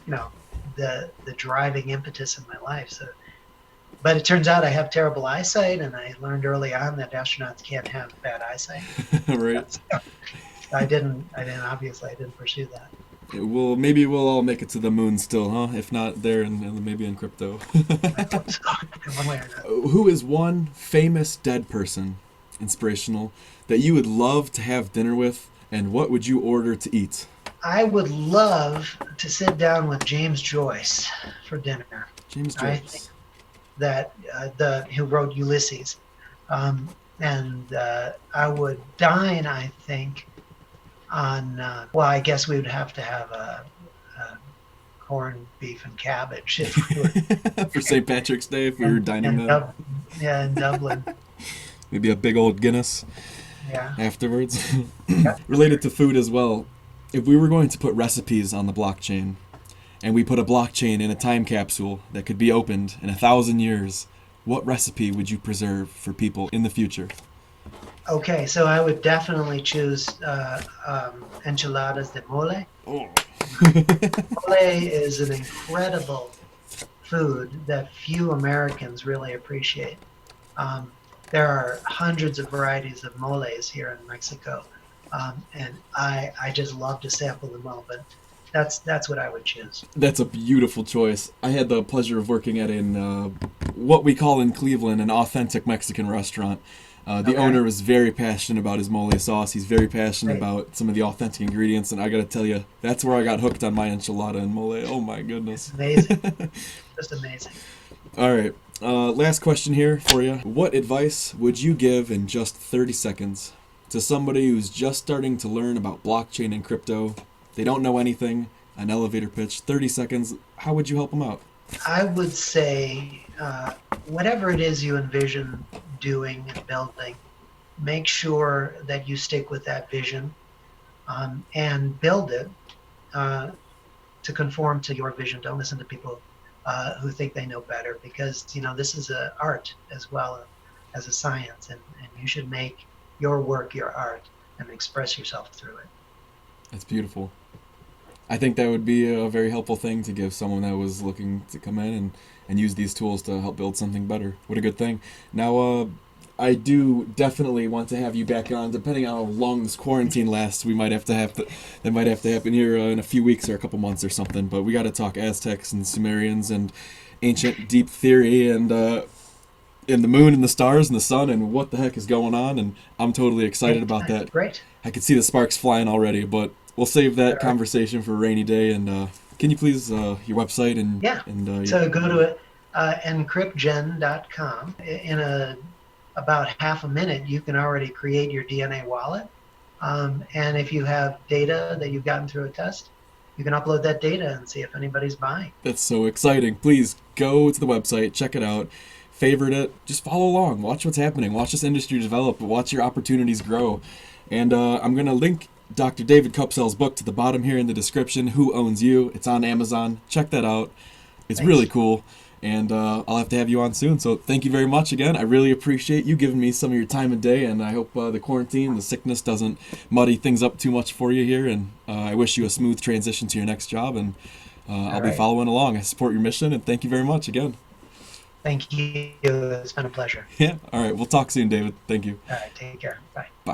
know, the driving impetus in my life. So, but it turns out I have terrible eyesight, and I learned early on that astronauts can't have bad eyesight. right. So obviously I didn't pursue that. Well, maybe we'll all make it to the moon still, huh? If not there, and maybe in crypto. I hope so, one way or another. Who is one famous dead person, inspirational, that you would love to have dinner with, and what would you order to eat? I would love to sit down with James Joyce for dinner. James I think Joyce. that who wrote Ulysses, and I would dine. I think on well, I guess we would have to have a corned beef and cabbage if we were For St. Patrick's Day, if we were dining in there. yeah, in Dublin. Maybe a big old Guinness Yeah. afterwards. Yep. Related to food as well, if we were going to put recipes on the blockchain, and we put a blockchain in a time capsule that could be opened in 1,000 years, what recipe would you preserve for people in the future? Okay, so I would definitely choose enchiladas de mole. Oh. Mole is an incredible food that few Americans really appreciate. Um, there are hundreds of varieties of moles here in Mexico, and I just love to sample them all. But that's what I would choose. That's a beautiful choice. I had the pleasure of working at what we call in Cleveland an authentic Mexican restaurant. The Okay. owner was very passionate about his mole sauce. He's very passionate Great. about some of the authentic ingredients, and I gotta tell you, that's where I got hooked on my enchilada and mole. Oh my It's goodness! amazing, just amazing. All right, last question here for you. What advice would you give in just 30 seconds to somebody who's just starting to learn about blockchain and crypto? They don't know anything. An elevator pitch. 30 seconds. How would you help them out? I would say whatever it is you envision doing and building, make sure that you stick with that vision and build it to conform to your vision. Don't listen to people who think they know better, because this is an art as well as a science, and you should make your work your art and express yourself through it. That's beautiful. I think that would be a very helpful thing to give someone that was looking to come in and use these tools to help build something better. What a good thing. Now, I do definitely want to have you back on. Depending on how long this quarantine lasts, we might have to that might have to happen here in a few weeks or a couple months or something. But we got to talk Aztecs and Sumerians and ancient deep theory and the moon and the stars and the sun and what the heck is going on. And I'm totally excited about that. Great. I could see the sparks flying already, but we'll save that All right. conversation for a rainy day. And can you please your website and Yeah. and So go to encrypgen.com. In about half a minute, you can already create your DNA wallet. And if you have data that you've gotten through a test, you can upload that data and see if anybody's buying. That's so exciting. Please go to the website, check it out, favorite it, just follow along, watch what's happening, watch this industry develop, watch your opportunities grow. And I'm going to link Dr. David Koepsell's book to the bottom here in the description, Who Owns You? It's on Amazon. Check that out. It's Thanks. really cool. And I'll have to have you on soon. So thank you very much again. I really appreciate you giving me some of your time of day. And I hope the quarantine, the sickness doesn't muddy things up too much for you here. And I wish you a smooth transition to your next job. And I'll be right. following along. I support your mission. And thank you very much again. Thank you. It's been a pleasure. Yeah. All right. We'll talk soon, David. Thank you. All right. Take care. Bye. Bye.